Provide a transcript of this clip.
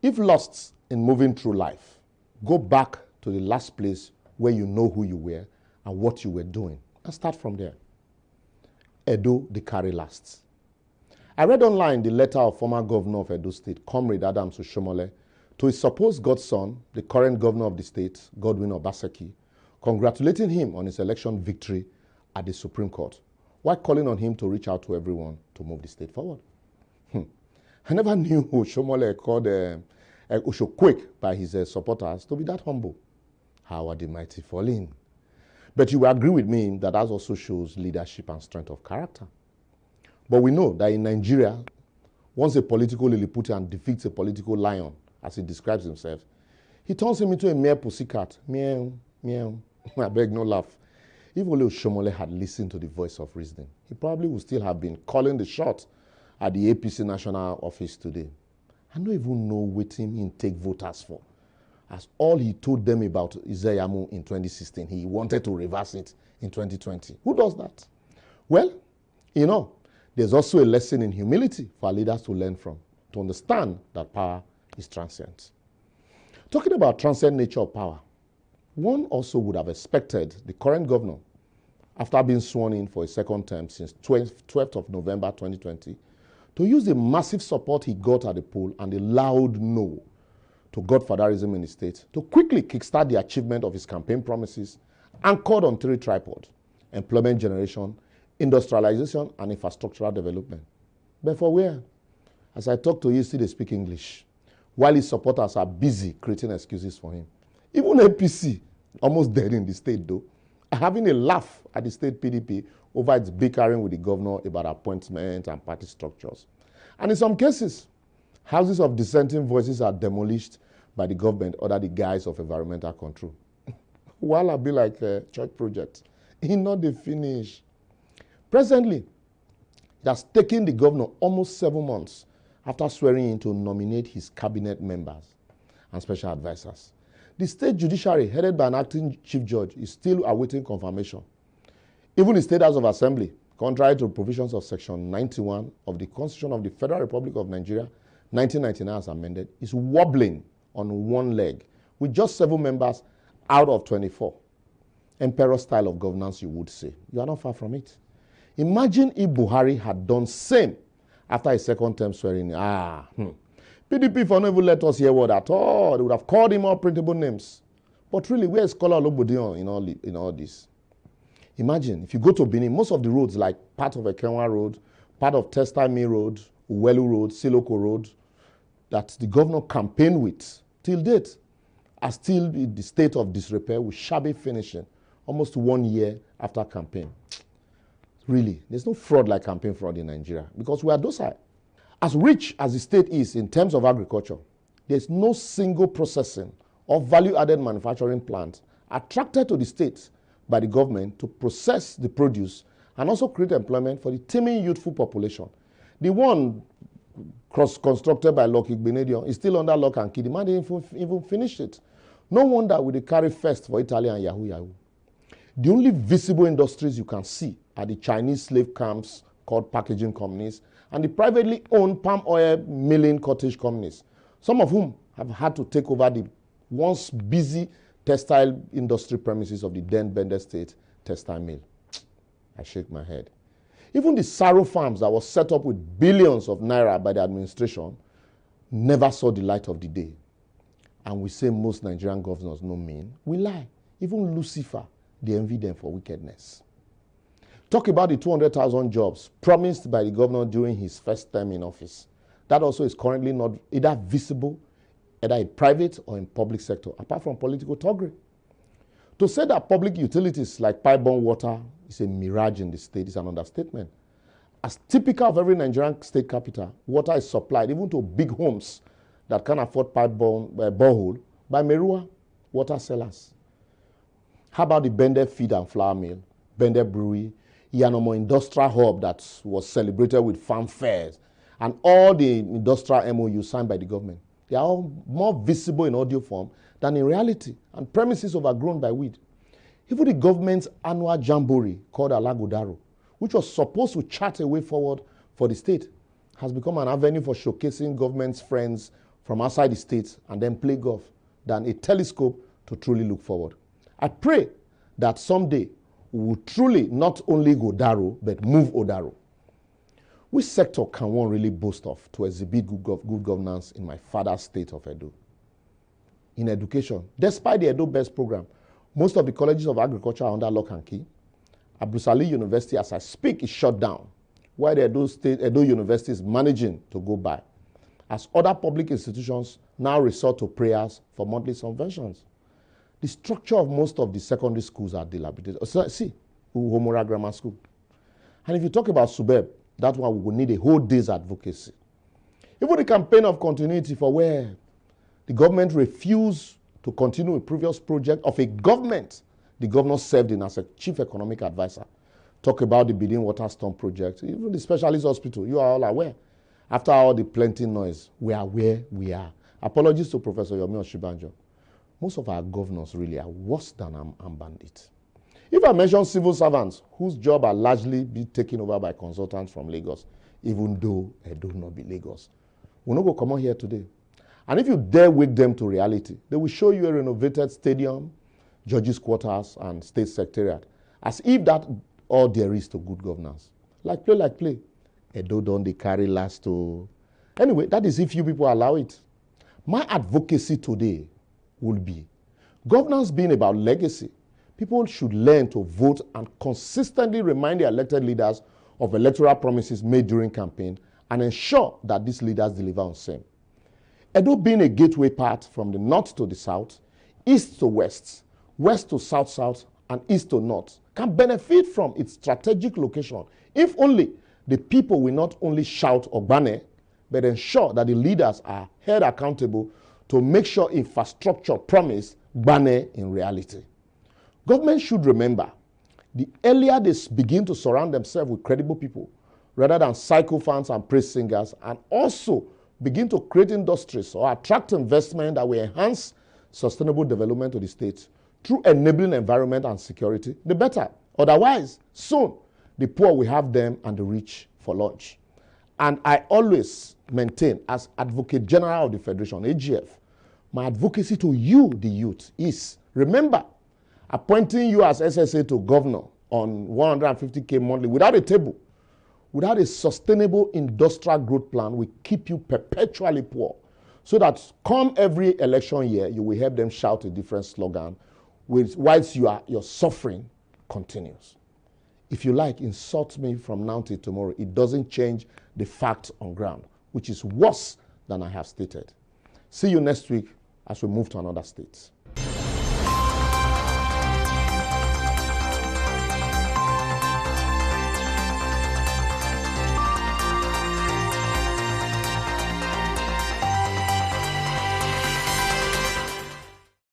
If lost in moving through life, go back to the last place where you know who you were and what you were doing, and start from there. Edo De Carry Last. I read online the letter of former governor of Edo State, Comrade Adams Oshiomhole, to his supposed godson, the current governor of the state, Godwin Obaseki, congratulating him on his election victory at the Supreme Court, while calling on him to reach out to everyone to move the state forward. I never knew Oshiomhole called Oshoquake by his supporters to be that humble. How are the mighty falling? But you will agree with me that also shows leadership and strength of character. But we know that in Nigeria, once a political Lilliputian defeats a political lion, as he describes himself, he turns him into a mere pussycat. Meow, meow. I beg no laugh. If only Oshiomhole had listened to the voice of reasoning, he probably would still have been calling the shot at the APC national office today. I don't even know what he take voters for, as all he told them about Izeyamu in 2016, he wanted to reverse it in 2020. Who does that? Well, you know, there's also a lesson in humility for our leaders to learn from, to understand that power is transient. Talking about transient nature of power, one also would have expected the current governor, after being sworn in for a second term since 12th of November 2020, to use the massive support he got at the poll and the loud no to godfatherism in the state to quickly kickstart the achievement of his campaign promises anchored on 3 tripods: employment generation, industrialization, and infrastructural development. But for where? As I talk to you, still they speak English, while his supporters are busy creating excuses for him. Even APC, almost dead in the state though, are having a laugh at the state PDP over its bickering with the governor about appointments and party structures. And in some cases, houses of dissenting voices are demolished by the government under the guise of environmental control. While I be like a church project, he not the finish. Presently, it has taken the governor almost 7 months after swearing in to nominate his cabinet members and special advisors. The state judiciary, headed by an acting chief judge, is still awaiting confirmation. Even the State House of Assembly, contrary to provisions of Section 91 of the Constitution of the Federal Republic of Nigeria, 1999 as amended, is wobbling on one leg with just 7 members out of 24. Emperor style of governance, you would say. You are not far from it. Imagine if Buhari had done same after his second term swearing. PDP for no even let us hear word at all. They would have called him all printable names. But really, where is Scholar Olobodiyan in all this? Imagine, if you go to Benin, most of the roads, like part of Ekenwa Road, part of Textile Mill Road, Uwelu Road, Siloko Road, that the governor campaigned with, till date, are still in the state of disrepair with shabby finishing, almost 1 year after campaign. Really, there's no fraud like campaign fraud in Nigeria, because we are docile. As rich as the state is in terms of agriculture, there's no single processing or value-added manufacturing plant attracted to the state by the government to process the produce and also create employment for the teeming youthful population. The one constructed by Lucky Benedion is still under lock and key. The man didn't even finish it. No wonder we carry first for Italy and Yahoo Yahoo. The only visible industries you can see are the Chinese slave camps called packaging companies and the privately owned palm oil milling cottage companies, some of whom have had to take over the once busy textile industry premises of the then Bender State textile mill. I shake my head. Even the Saro farms that was set up with billions of naira by the administration never saw the light of the day. And we say most Nigerian governors no mean. We lie. Even Lucifer, they envy them for wickedness. Talk about the 200,000 jobs promised by the governor during his first term in office. That also is currently not either visible, either in private or in public sector, apart from political thuggery. To say that public utilities like pipe-borne water is a mirage in the state is an understatement. As typical of every Nigerian state capital, water is supplied even to big homes that can afford pipe-borne borehole by Merua water sellers. How about the Bender Feed and Flour Mill, Bender Brewery, Yanomo Industrial Hub that was celebrated with farm fairs, and all the industrial MOU signed by the government? They are all more visible in audio form than in reality, and premises overgrown by weed. Even the government's annual jamboree called Alagodaro, which was supposed to chart a way forward for the state, has become an avenue for showcasing government's friends from outside the state and then play golf than a telescope to truly look forward. I pray that someday we will truly not only go Daro, but move Odaro. Which sector can one really boast of to exhibit good governance in my father's state of Edo? In education, despite the Edo Best program, most of the colleges of agriculture are under lock and key. Abdulsalih University, as I speak, is shut down, while the Edo University is managing to go by, as other public institutions now resort to prayers for monthly subventions. The structure of most of the secondary schools are dilapidated. See, Uhomora Grammar School. And if you talk about Subeb, that one we will need a whole day's advocacy. Even the campaign of continuity for where the government refused to continue a previous project of a government the governor served in as a chief economic advisor. Talk about the Bidin Water Storm project, even the specialist hospital, you are all aware. After all the plenty noise, we are where we are. Apologies to Professor Yomi Oshibanjo. Most of our governors really are worse than armed bandits. If I mention civil servants whose job are largely be taken over by consultants from Lagos, even though I do not be Lagos, we'll not go come on here today. And if you dare wake them to reality, they will show you a renovated stadium, judges' quarters, and state secretariat, as if that all there is to good governance. Like play. Edo Don De Carry Last. Anyway, that is if you people allow it. My advocacy today will be governance being about legacy. People should learn to vote and consistently remind their elected leaders of electoral promises made during campaign and ensure that these leaders deliver on same. Edo being a gateway path from the north to the south, east to west, west to south, and east to north can benefit from its strategic location if only the people will not only shout Ogbane, but ensure that the leaders are held accountable to make sure infrastructure promise Gbane in reality. Government should remember, the earlier they begin to surround themselves with credible people, rather than sycophants and praise singers, and also begin to create industries or attract investment that will enhance sustainable development to the state through enabling environment and security, the better. Otherwise, soon, the poor will have them and the rich for lunch. And I always maintain, as Advocate General of the Federation, AGF, my advocacy to you, the youth, is, remember, appointing you as SSA to governor on 150K monthly without a table, without a sustainable industrial growth plan, will keep you perpetually poor. So that come every election year, you will help them shout a different slogan, whilst your suffering continues. If you like, insult me from now till tomorrow. It doesn't change the fact on ground, which is worse than I have stated. See you next week as we move to another state.